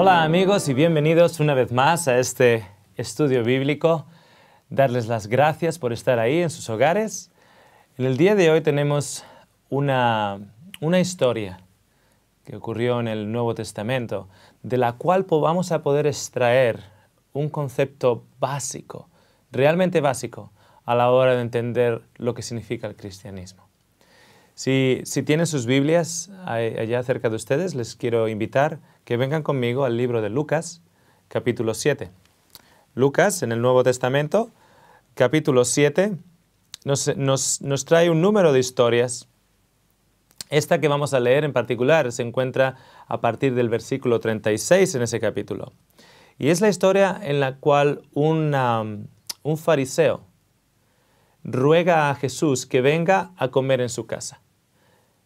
Hola amigos y bienvenidos una vez más a este estudio bíblico. Darles las gracias por estar ahí en sus hogares. En el día de hoy tenemos una historia que ocurrió en el Nuevo Testamento, de la cual vamos a poder extraer un concepto básico, realmente básico, a la hora de entender lo que significa el cristianismo. Si tienen sus Biblias allá cerca de ustedes, les quiero invitar que vengan conmigo al libro de Lucas, capítulo 7. Lucas, en el Nuevo Testamento, capítulo 7, nos trae un número de historias. Esta que vamos a leer en particular se encuentra a partir del versículo 36 en ese capítulo. Y es la historia en la cual un fariseo ruega a Jesús que venga a comer en su casa.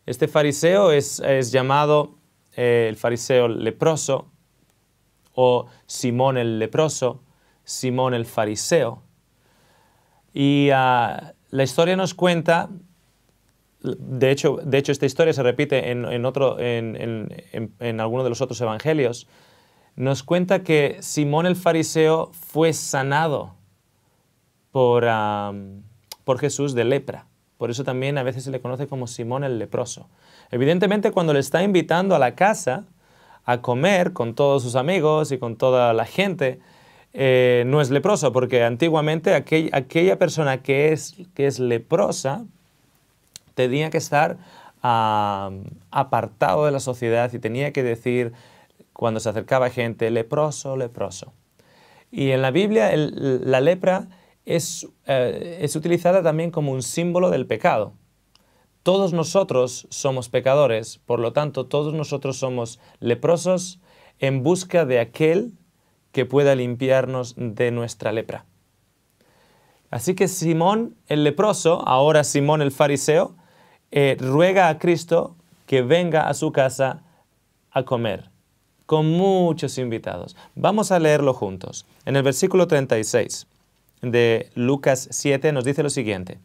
Este fariseo es llamado el fariseo leproso, o Simón el leproso, Simón el fariseo. Y la historia nos cuenta, de hecho esta historia se repite en alguno de los otros evangelios, nos cuenta que Simón el fariseo fue sanado por Jesús de lepra. Por eso también a veces se le conoce como Simón el leproso. Evidentemente, cuando le está invitando a la casa a comer con todos sus amigos y con toda la gente, no es leproso, porque antiguamente aquella persona que es leprosa tenía que estar apartado de la sociedad y tenía que decir, cuando se acercaba gente, leproso, leproso. Y en la Biblia la lepra es utilizada también como un símbolo del pecado. Todos nosotros somos pecadores, por lo tanto, todos nosotros somos leprosos en busca de aquel que pueda limpiarnos de nuestra lepra. Así que Simón el leproso, ahora Simón el fariseo, ruega a Cristo que venga a su casa a comer, con muchos invitados. Vamos a leerlo juntos. En el versículo 36 de Lucas 7 nos dice lo siguiente.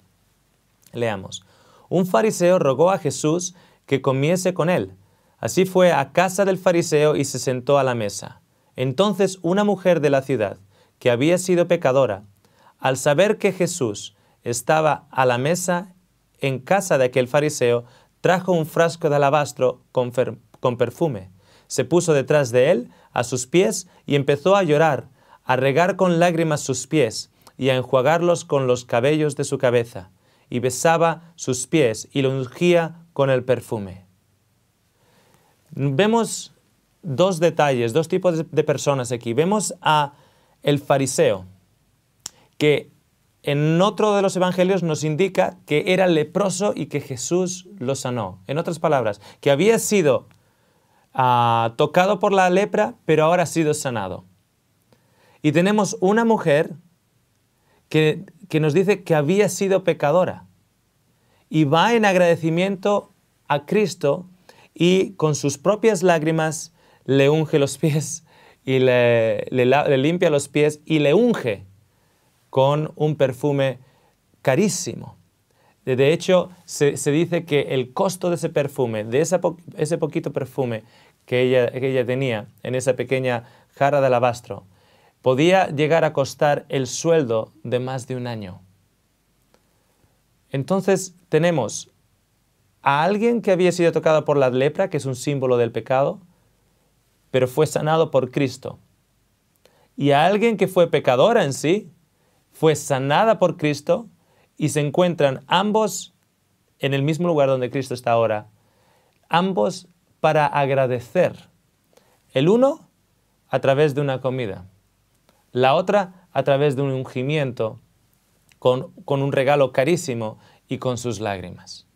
Leamos. Un fariseo rogó a Jesús que comiese con él. Así fue a casa del fariseo y se sentó a la mesa. Entonces una mujer de la ciudad, que había sido pecadora, al saber que Jesús estaba a la mesa en casa de aquel fariseo, trajo un frasco de alabastro con perfume. Se puso detrás de él, a sus pies, y empezó a llorar, a regar con lágrimas sus pies y a enjuagarlos con los cabellos de su cabeza, y besaba sus pies y lo ungía con el perfume. Vemos dos detalles, dos tipos de personas aquí. Vemos a el fariseo, que en otro de los evangelios nos indica que era leproso y que Jesús lo sanó. En otras palabras, que había sido tocado por la lepra, pero ahora ha sido sanado. Y tenemos una mujer que nos dice que había sido pecadora y va en agradecimiento a Cristo y con sus propias lágrimas le unge los pies y le limpia los pies y le unge con un perfume carísimo. De hecho, se dice que el costo de ese perfume, de ese poquito perfume que ella tenía en esa pequeña jarra de alabastro, podía llegar a costar el sueldo de más de un año. Entonces tenemos a alguien que había sido tocado por la lepra, que es un símbolo del pecado, pero fue sanado por Cristo. Y a alguien que fue pecadora en sí, fue sanada por Cristo, y se encuentran ambos en el mismo lugar donde Cristo está ahora, ambos para agradecer. El uno a través de una comida, la otra a través de un ungimiento con un regalo carísimo y con sus lágrimas.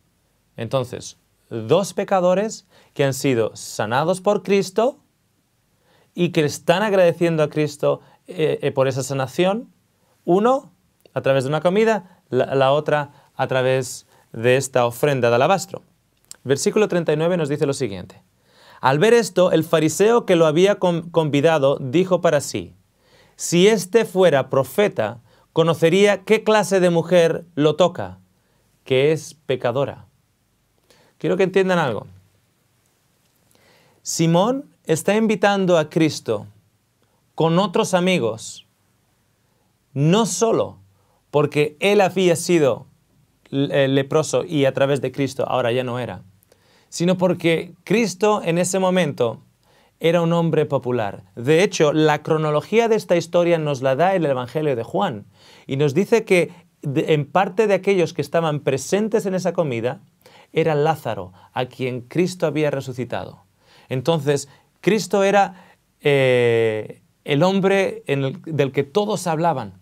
Entonces, dos pecadores que han sido sanados por Cristo y que están agradeciendo a Cristo por esa sanación, uno a través de una comida, la otra a través de esta ofrenda de alabastro. Versículo 39 nos dice lo siguiente. Al ver esto, el fariseo que lo había convidado dijo para sí, si éste fuera profeta, conocería qué clase de mujer lo toca, que es pecadora. Quiero que entiendan algo. Simón está invitando a Cristo con otros amigos, no solo porque él había sido leproso y a través de Cristo ahora ya no era, sino porque Cristo en ese momento era un hombre popular. De hecho, la cronología de esta historia nos la da el Evangelio de Juan y nos dice que en parte de aquellos que estaban presentes en esa comida era Lázaro, a quien Cristo había resucitado. Entonces, Cristo era el hombre del que todos hablaban.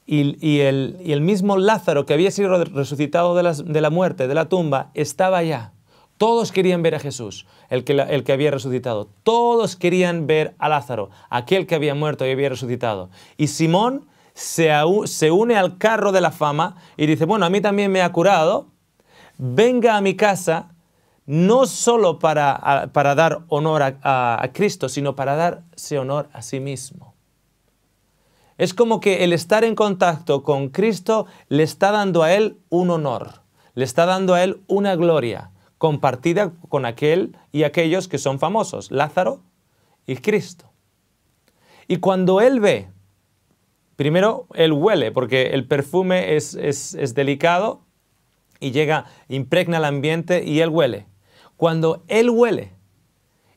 Y el mismo Lázaro, que había sido resucitado de la muerte, de la tumba, estaba allá. Todos querían ver a Jesús, el que había resucitado. Todos querían ver a Lázaro, aquel que había muerto y había resucitado. Y Simón se une al carro de la fama y dice, bueno, a mí también me ha curado, venga a mi casa, no solo para dar honor a Cristo, sino para darse honor a sí mismo. Es como que el estar en contacto con Cristo le está dando a él un honor, le está dando a él una gloria, compartida con aquel y aquellos que son famosos, Lázaro y Cristo. Y cuando él ve, primero él huele, porque el perfume es delicado y impregna el ambiente y él huele. Cuando él huele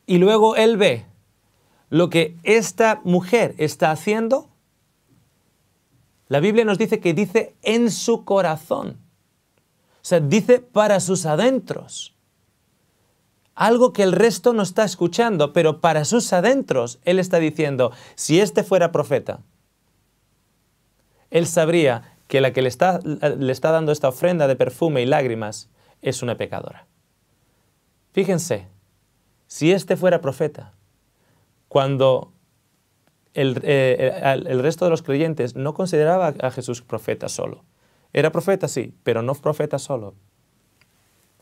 y luego él ve lo que esta mujer está haciendo, la Biblia nos dice que dice en su corazón. O sea, dice para sus adentros. Algo que el resto no está escuchando, pero para sus adentros él está diciendo, si este fuera profeta, él sabría que la que le está dando esta ofrenda de perfume y lágrimas es una pecadora. Fíjense, si este fuera profeta, cuando el resto de los creyentes no consideraba a Jesús profeta solo. Era profeta, sí, pero no profeta solo.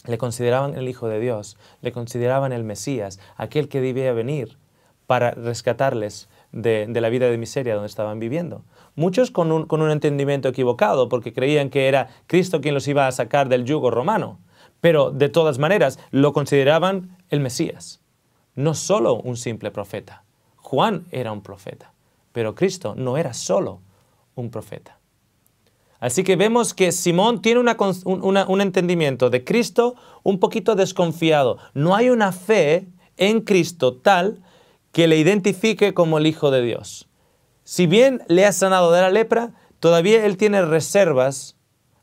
Le consideraban el Hijo de Dios, le consideraban el Mesías, aquel que debía venir para rescatarles de la vida de miseria donde estaban viviendo. Muchos con un entendimiento equivocado, porque creían que era Cristo quien los iba a sacar del yugo romano. Pero de todas maneras lo consideraban el Mesías, no solo un simple profeta. Juan era un profeta, pero Cristo no era solo un profeta. Así que vemos que Simón tiene un entendimiento de Cristo un poquito desconfiado. No hay una fe en Cristo tal que le identifique como el Hijo de Dios. Si bien le ha sanado de la lepra, todavía él tiene reservas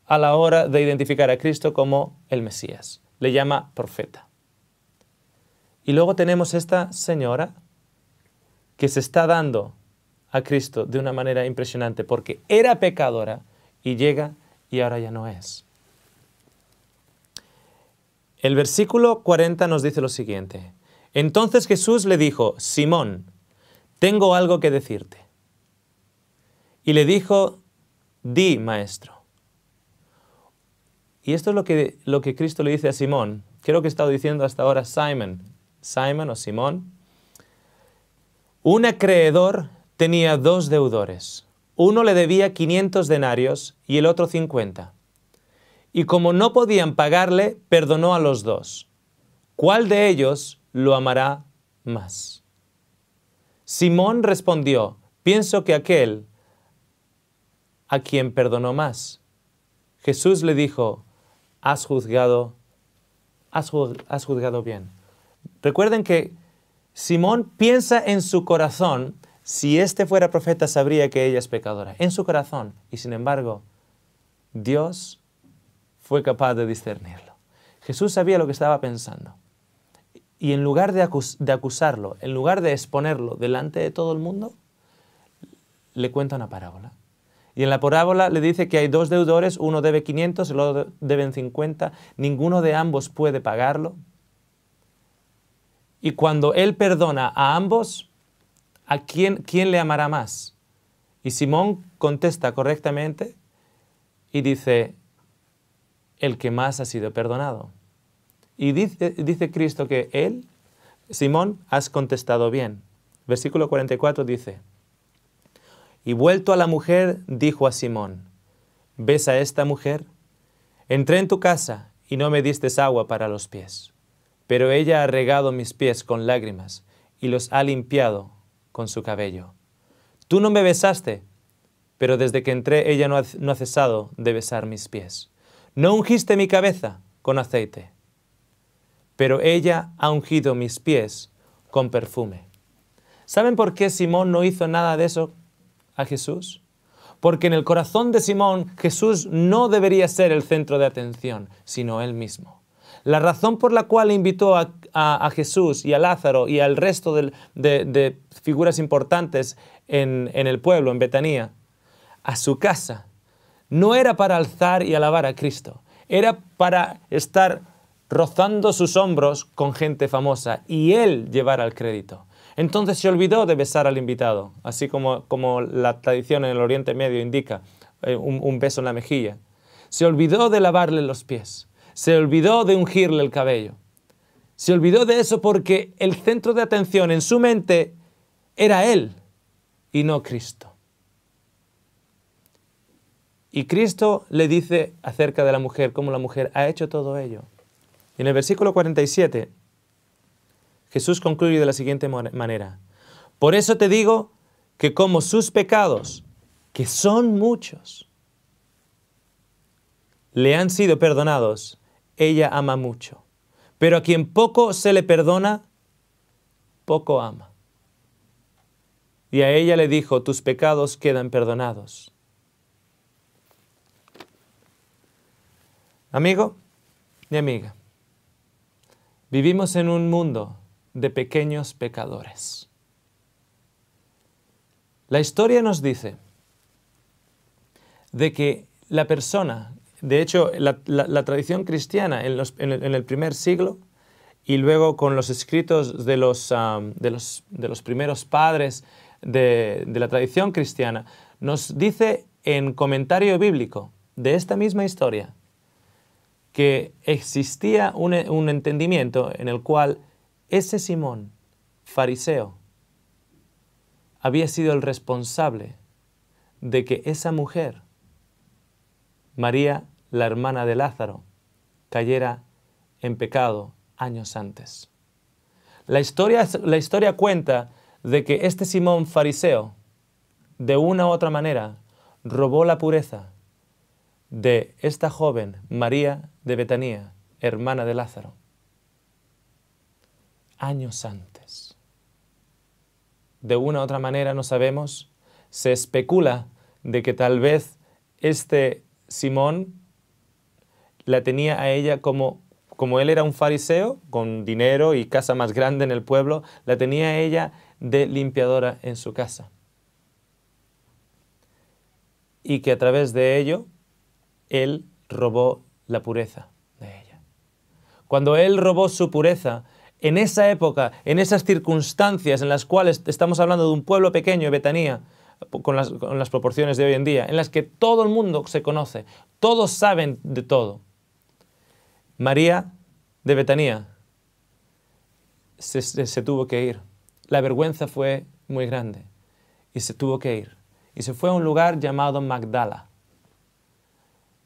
a la hora de identificar a Cristo como el Mesías. Le llama profeta. Y luego tenemos esta señora que se está dando a Cristo de una manera impresionante porque era pecadora y llega y ahora ya no es. El versículo 40 nos dice lo siguiente. Entonces Jesús le dijo, Simón, tengo algo que decirte. Y le dijo, di, maestro. Y esto es lo que Cristo le dice a Simón. Creo que he estado diciendo hasta ahora Simon o Simón. Un acreedor tenía 2 deudores. Uno le debía 500 denarios y el otro 50. Y como no podían pagarle, perdonó a los 2. ¿Cuál de ellos lo amará más? Simón respondió, pienso que aquel a quien perdonó más. Jesús le dijo, has juzgado bien. Recuerden que Simón piensa en su corazón, si este fuera profeta sabría que ella es pecadora, en su corazón, y sin embargo, Dios fue capaz de discernirlo. Jesús sabía lo que estaba pensando, y en lugar de acusarlo, en lugar de exponerlo delante de todo el mundo, le cuenta una parábola. Y en la parábola le dice que hay 2 deudores, uno debe 500, el otro debe 50, ninguno de ambos puede pagarlo. Y cuando él perdona a ambos, ¿a quién le amará más? Y Simón contesta correctamente y dice, el que más ha sido perdonado. Y dice Cristo que Simón, has contestado bien. Versículo 44 dice, y vuelto a la mujer, dijo a Simón, ¿ves a esta mujer? Entré en tu casa y no me diste agua para los pies, pero ella ha regado mis pies con lágrimas y los ha limpiado con su cabello. Tú no me besaste, pero desde que entré ella no ha cesado de besar mis pies. No ungiste mi cabeza con aceite, pero ella ha ungido mis pies con perfume. ¿Saben por qué Simón no hizo nada de eso a Jesús? Porque en el corazón de Simón, Jesús no debería ser el centro de atención, sino él mismo. La razón por la cual invitó a Jesús y a Lázaro y al resto de figuras importantes en el pueblo, en Betanía, a su casa, no era para alzar y alabar a Cristo, era para estar rozando sus hombros con gente famosa y él llevar el crédito. Entonces se olvidó de besar al invitado, así como la tradición en el Oriente Medio indica, un beso en la mejilla. Se olvidó de lavarle los pies, se olvidó de ungirle el cabello. Se olvidó de eso porque el centro de atención en su mente era él y no Cristo. Y Cristo le dice acerca de la mujer, cómo la mujer ha hecho todo ello. Y en el versículo 47, Jesús concluye de la siguiente manera. Por eso te digo que como sus pecados, que son muchos, le han sido perdonados, ella ama mucho. Pero a quien poco se le perdona, poco ama. Y a ella le dijo, tus pecados quedan perdonados. Amigo y amiga, vivimos en un mundo de pequeños pecadores. La historia nos dice de que la persona, de hecho la tradición cristiana en el primer siglo y luego con los escritos de los primeros padres de la tradición cristiana, nos dice en comentario bíblico de esta misma historia que existía un entendimiento en el cual ese Simón, fariseo, había sido el responsable de que esa mujer, María, la hermana de Lázaro, cayera en pecado años antes. La historia cuenta de que este Simón fariseo, de una u otra manera, robó la pureza de esta joven, María de Betanía, hermana de Lázaro, años antes. De una u otra manera, no sabemos, se especula de que tal vez este Simón la tenía a ella como él era un fariseo, con dinero y casa más grande en el pueblo, la tenía a ella de limpiadora en su casa. Y que a través de ello, él robó la pureza de ella. Cuando él robó su pureza, en esa época, en esas circunstancias en las cuales estamos hablando de un pueblo pequeño, Betanía, con las proporciones de hoy en día, en las que todo el mundo se conoce, todos saben de todo. María de Betanía se tuvo que ir. La vergüenza fue muy grande y se tuvo que ir. Y se fue a un lugar llamado Magdala.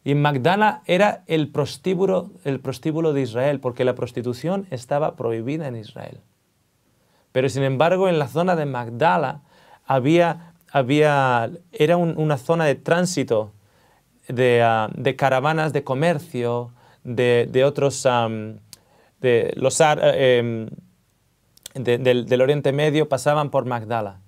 Y Magdala era el prostíbulo de Israel, porque la prostitución estaba prohibida en Israel. Pero sin embargo, en la zona de Magdala era una zona de tránsito de caravanas de comercio, del Oriente Medio pasaban por Magdala.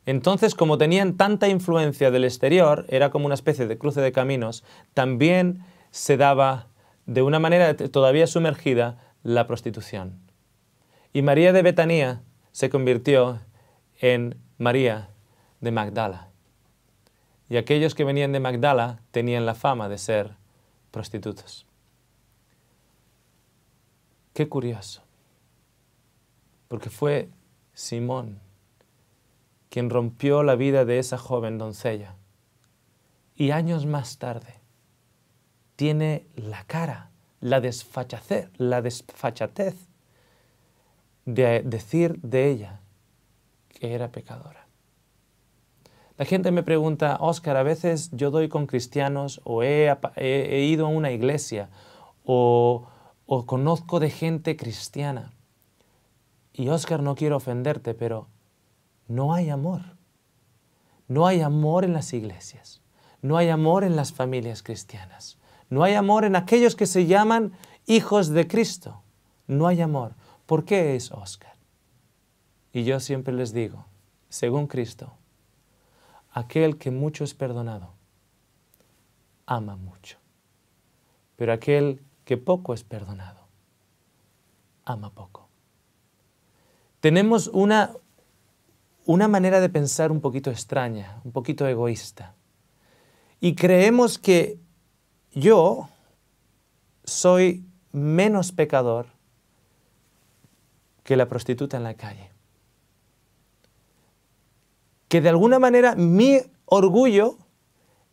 Entonces, como tenían tanta influencia del exterior, era como una especie de cruce de caminos, también se daba, de una manera todavía sumergida, la prostitución. Y María de Betanía se convirtió en María de Magdala. Y aquellos que venían de Magdala tenían la fama de ser prostitutos. Qué curioso, porque fue Simón quien rompió la vida de esa joven doncella. Y años más tarde tiene la cara, la desfachatez de decir de ella que era pecadora. La gente me pregunta, Óscar, a veces yo doy con cristianos o he ido a una iglesia o o conozco de gente cristiana. Y Óscar, no quiero ofenderte, pero no hay amor. No hay amor en las iglesias. No hay amor en las familias cristianas. No hay amor en aquellos que se llaman hijos de Cristo. No hay amor. ¿Por qué es, Óscar? Y yo siempre les digo, según Cristo, aquel que mucho es perdonado, ama mucho. Pero aquel que poco es perdonado, ama poco. Tenemos una manera de pensar un poquito extraña, un poquito egoísta. Y creemos que yo soy menos pecador que la prostituta en la calle. Que de alguna manera mi orgullo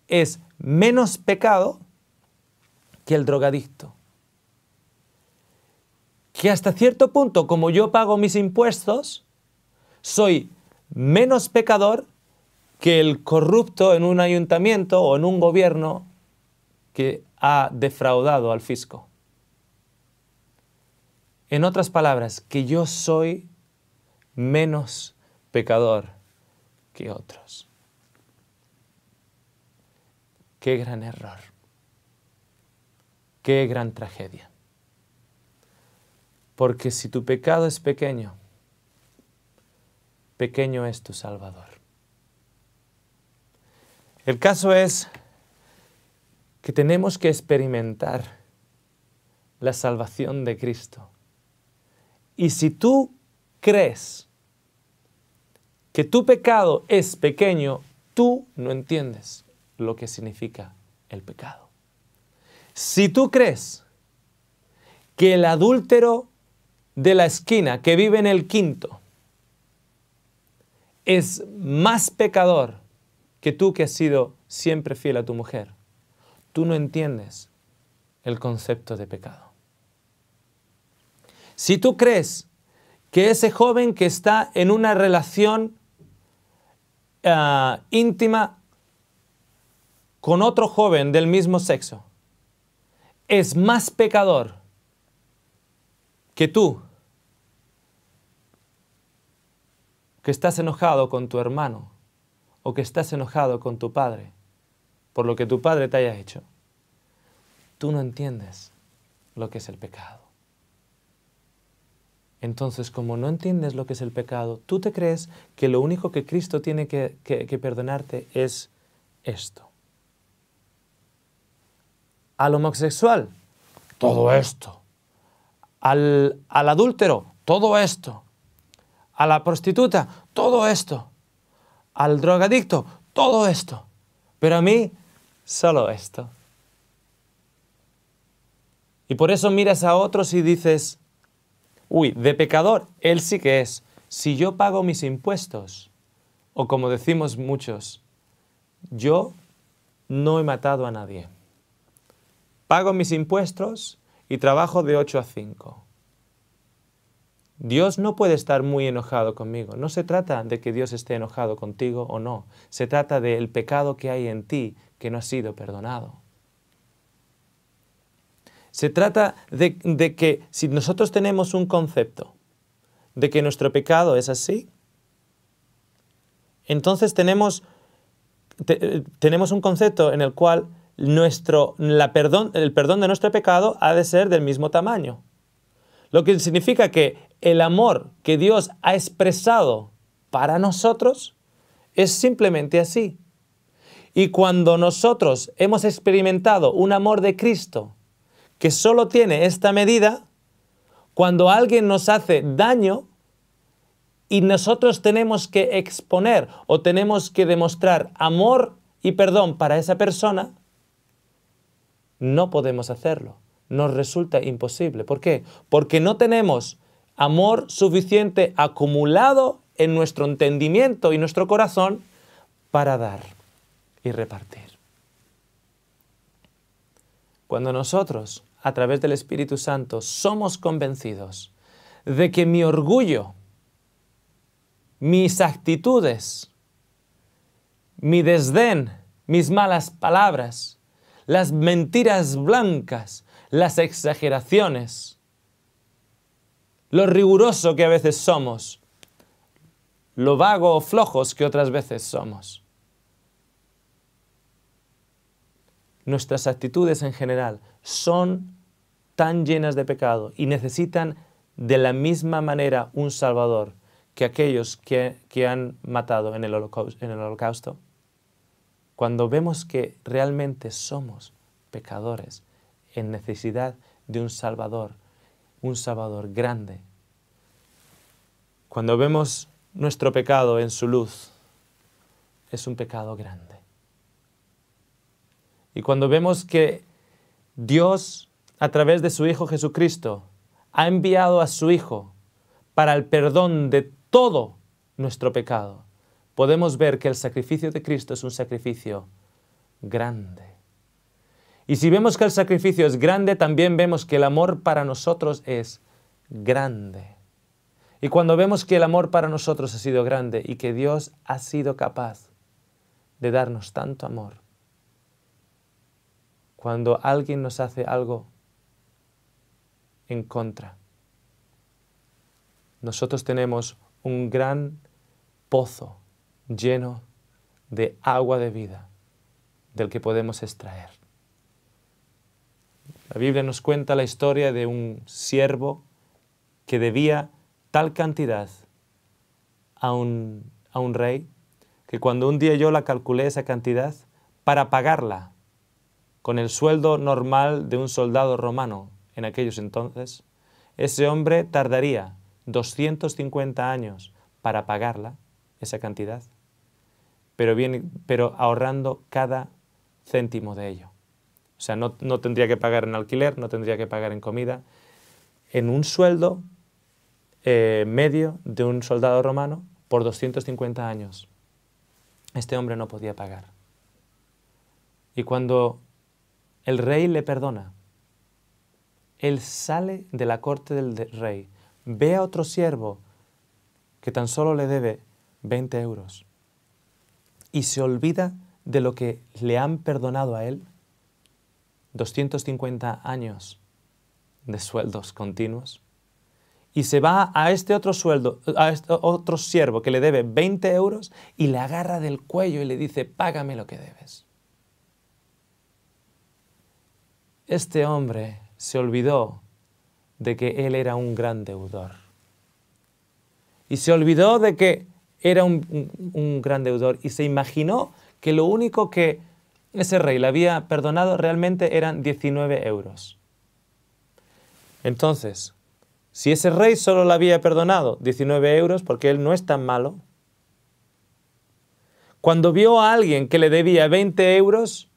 es menos pecado que el drogadicto. Que hasta cierto punto, como yo pago mis impuestos, soy menos pecador que el corrupto en un ayuntamiento o en un gobierno que ha defraudado al fisco. En otras palabras, que yo soy menos pecador que otros. Qué gran error. Qué gran tragedia. Porque si tu pecado es pequeño, pequeño es tu Salvador. El caso es que tenemos que experimentar la salvación de Cristo. Y si tú crees que tu pecado es pequeño, tú no entiendes lo que significa el pecado. Si tú crees que el adúltero de la esquina que vive en el quinto es más pecador que tú que has sido siempre fiel a tu mujer, tú no entiendes el concepto de pecado. Si tú crees que ese joven que está en una relación íntima con otro joven del mismo sexo es más pecador que tú, que estás enojado con tu hermano o que estás enojado con tu padre por lo que tu padre te haya hecho, tú no entiendes lo que es el pecado. Entonces, como no entiendes lo que es el pecado, tú te crees que lo único que Cristo tiene que perdonarte es esto. Al homosexual, todo esto. Al adúltero, todo esto. A la prostituta, todo esto. Al drogadicto, todo esto. Pero a mí, solo esto. Y por eso miras a otros y dices, uy, de pecador, él sí que es. Si yo pago mis impuestos, o como decimos muchos, yo no he matado a nadie. Pago mis impuestos y trabajo de 8 a 5. Dios no puede estar muy enojado conmigo. No se trata de que Dios esté enojado contigo o no. Se trata del pecado que hay en ti que no ha sido perdonado. Se trata de que si nosotros tenemos un concepto de que nuestro pecado es así, entonces tenemos un concepto en el cual el perdón de nuestro pecado ha de ser del mismo tamaño. Lo que significa que el amor que Dios ha expresado para nosotros es simplemente así. Y cuando nosotros hemos experimentado un amor de Cristo que solo tiene esta medida, cuando alguien nos hace daño y nosotros tenemos que exponer o tenemos que demostrar amor y perdón para esa persona, no podemos hacerlo. Nos resulta imposible. ¿Por qué? Porque no tenemos amor suficiente acumulado en nuestro entendimiento y nuestro corazón para dar y repartir. Cuando nosotros, a través del Espíritu Santo, somos convencidos de que mi orgullo, mis actitudes, mi desdén, mis malas palabras, las mentiras blancas, las exageraciones, lo riguroso que a veces somos, lo vago o flojos que otras veces somos. Nuestras actitudes en general son tan llenas de pecado y necesitan de la misma manera un Salvador que aquellos que han matado en el holocausto. Cuando vemos que realmente somos pecadores en necesidad de un Salvador grande. Cuando vemos nuestro pecado en su luz, es un pecado grande. Y cuando vemos que Dios, a través de su Hijo Jesucristo, ha enviado a su Hijo para el perdón de todo nuestro pecado, podemos ver que el sacrificio de Cristo es un sacrificio grande. Y si vemos que el sacrificio es grande, también vemos que el amor para nosotros es grande. Y cuando vemos que el amor para nosotros ha sido grande y que Dios ha sido capaz de darnos tanto amor, cuando alguien nos hace algo en contra, nosotros tenemos un gran pozo lleno de agua de vida del que podemos extraer. La Biblia nos cuenta la historia de un siervo que debía tal cantidad a un rey, que cuando un día yo la calculé esa cantidad, para pagarla con el sueldo normal de un soldado romano en aquellos entonces, ese hombre tardaría 250 años para pagarla, esa cantidad, pero ahorrando cada céntimo de ello. O sea, no tendría que pagar en alquiler, no tendría que pagar en comida. En un sueldo medio de un soldado romano por 250 años, este hombre no podía pagar. Y cuando el rey le perdona, él sale de la corte del rey, ve a otro siervo que tan solo le debe 20 euros y se olvida de lo que le han perdonado a él, 250 años de sueldos continuos, y se va a este otro siervo que le debe 20 euros y le agarra del cuello y le dice: págame lo que debes. Este hombre se olvidó de que él era un gran deudor. Y se olvidó de que era un gran deudor y se imaginó que lo único que ese rey le había perdonado realmente eran 19 euros. Entonces, si ese rey solo le había perdonado 19 euros, porque él no es tan malo, cuando vio a alguien que le debía 20 euros,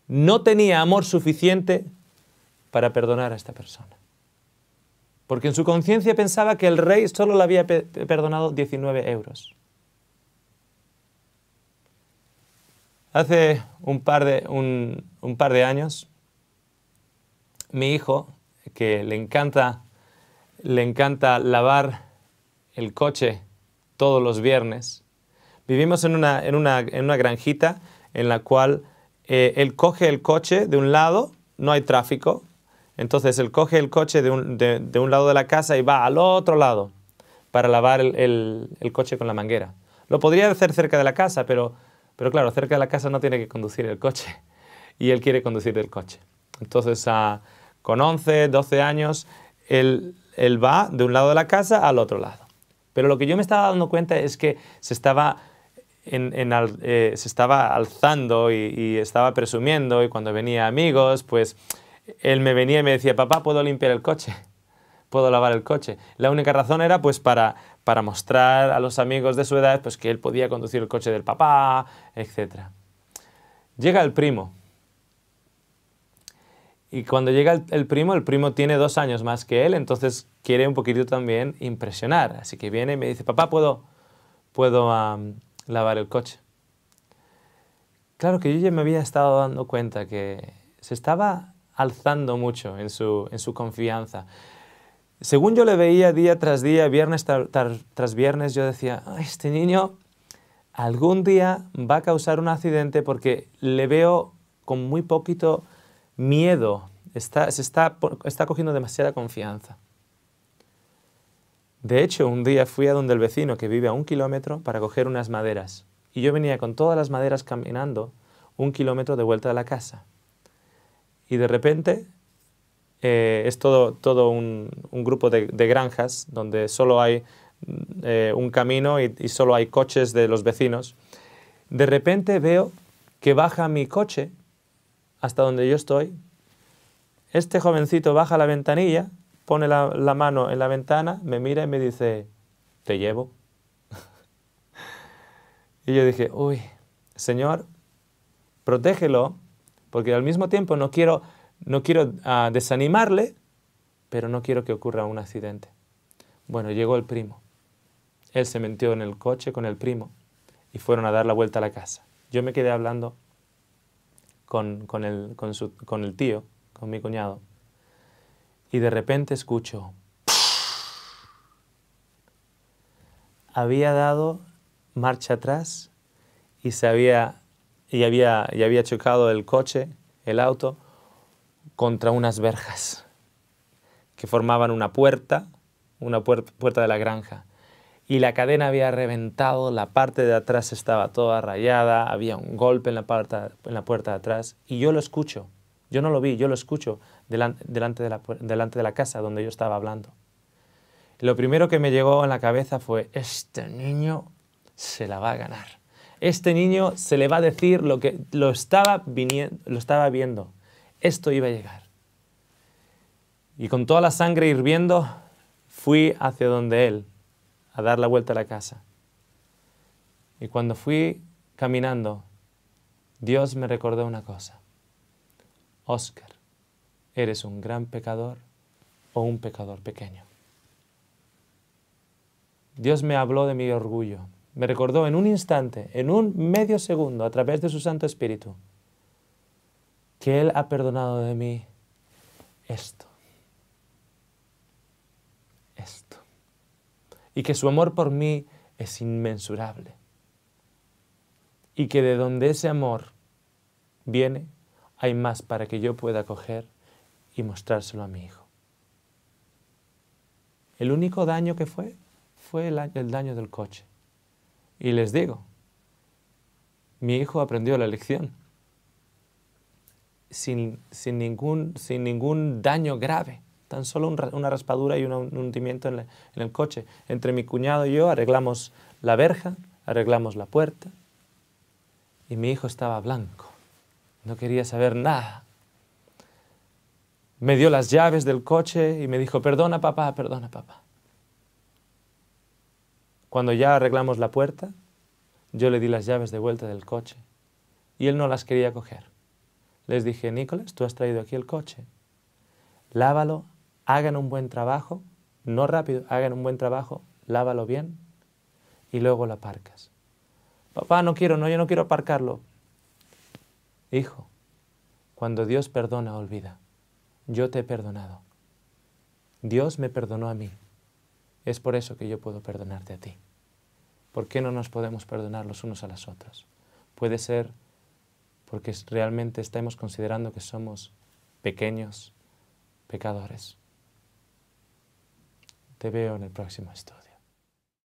no tenía amor suficiente para perdonar a esta persona. Porque en su conciencia pensaba que el rey solo le había perdonado 19 euros. Hace un par de años, mi hijo, que le encanta lavar el coche todos los viernes, vivimos en una granjita en la cual él coge el coche de un lado, no hay tráfico, entonces él coge el coche de un lado de la casa y va al otro lado para lavar el coche con la manguera. Lo podría hacer cerca de la casa, pero claro, cerca de la casa no tiene que conducir el coche y él quiere conducir el coche. Entonces, con 11, 12 años, él va de un lado de la casa al otro lado. Pero lo que yo me estaba dando cuenta es que se estaba alzando y estaba presumiendo, y cuando venía amigos, pues él me venía y me decía: papá, ¿puedo limpiar el coche? ¿Puedo lavar el coche? La única razón era pues para mostrar a los amigos de su edad pues que él podía conducir el coche del papá, etc. Llega el primo. Y cuando llega el primo tiene 2 años más que él, entonces quiere un poquito también impresionar. Así que viene y me dice: papá, ¿puedo lavar el coche? Claro que yo ya me había estado dando cuenta que se estaba alzando mucho en su confianza. Según yo le veía día tras día, viernes tras viernes, yo decía: este niño algún día va a causar un accidente, porque le veo con muy poquito miedo está cogiendo demasiada confianza. De hecho, un día fui a donde el vecino que vive a 1 kilómetro para coger unas maderas. Y yo venía con todas las maderas caminando 1 kilómetro de vuelta a la casa. Y de repente es todo un grupo de granjas donde solo hay un camino y solo hay coches de los vecinos. De repente veo que baja mi coche hasta donde yo estoy. Este jovencito baja la ventanilla, pone la mano en la ventana, me mira y me dice, ¿te llevo? Y yo dije, uy, Señor, protégelo, porque al mismo tiempo no quiero desanimarle, pero no quiero que ocurra un accidente. Bueno, llegó el primo. Él se metió en el coche con el primo y fueron a dar la vuelta a la casa. Yo me quedé hablando con el tío, con mi cuñado, y de repente escucho, había dado marcha atrás y había chocado el coche, el auto, contra unas verjas que formaban una puerta de la granja. Y la cadena había reventado, la parte de atrás estaba toda rayada, había un golpe en la puerta de atrás. Y yo lo escucho, yo no lo vi, yo lo escucho delante de la casa donde yo estaba hablando. Y lo primero que me llegó en la cabeza fue, este niño se la va a ganar. Este niño se le va a decir lo que lo estaba viendo. Esto iba a llegar. Y con toda la sangre hirviendo, fui hacia donde él, a dar la vuelta a la casa. Y cuando fui caminando, Dios me recordó una cosa. Óscar, ¿eres un gran pecador o un pecador pequeño? Dios me habló de mi orgullo. Me recordó en un instante, en un medio segundo, a través de su Santo Espíritu, que Él ha perdonado de mí esto. Y que su amor por mí es inmensurable. Y que de donde ese amor viene, hay más para que yo pueda coger y mostrárselo a mi hijo. El único daño que fue el daño del coche. Y les digo, mi hijo aprendió la lección sin ningún daño grave. Tan solo una raspadura y un hundimiento en el coche. Entre mi cuñado y yo arreglamos la verja, arreglamos la puerta y mi hijo estaba blanco. No quería saber nada. Me dio las llaves del coche y me dijo, perdona papá, perdona papá. Cuando ya arreglamos la puerta, yo le di las llaves de vuelta del coche y él no las quería coger. Les dije, Nicolás, tú has traído aquí el coche. Lávalo, hagan un buen trabajo, no rápido, hagan un buen trabajo, lávalo bien y luego lo aparcas. Papá, yo no quiero aparcarlo. Hijo, cuando Dios perdona, olvida. Yo te he perdonado. Dios me perdonó a mí. Es por eso que yo puedo perdonarte a ti. ¿Por qué no nos podemos perdonar los unos a los otros? Puede ser porque realmente estamos considerando que somos pequeños pecadores. Te veo en el próximo estudio.